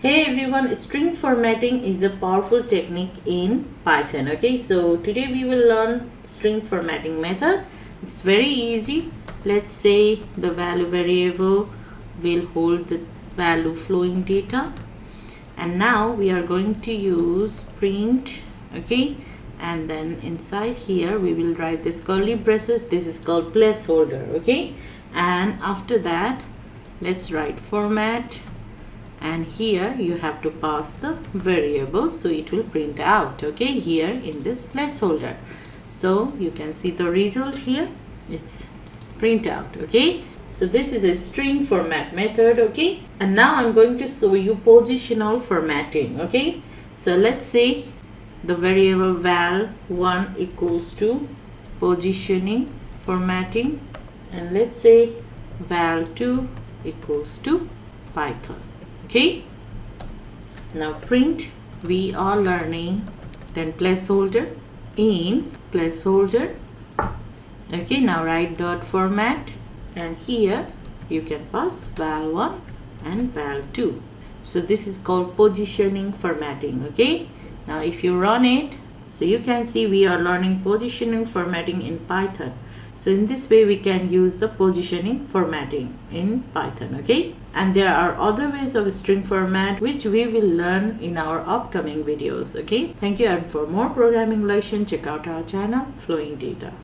Hey everyone, string formatting is a powerful technique in Python. Okay, so today we will learn string formatting method. It's very easy. Let's say the value variable will hold the value flowing data, and now we are going to use print. Okay, and then inside here we will write this curly braces. This is called placeholder. Okay, and after that let's write format, and here you have to pass the variable so it will print out, okay, here in this placeholder. So you can see the result here, it's print out. Okay, so this is a string format method. Okay, and now I'm going to show you positional formatting. Okay, so let's say the variable val1 equals to positioning formatting, and let's say val2 equals to Python. Okay, now print, we are learning, then placeholder, in placeholder. Okay, now write dot format, and here you can pass val1 and val2. So this is called positioning formatting. Okay, now if you run it, so you can see we are learning positioning formatting in Python. So in this way we can use the positioning formatting in Python. Okay, and there are other ways of string format which we will learn in our upcoming videos. Okay, thank you, and for more programming lesson check out our channel Flowing Data.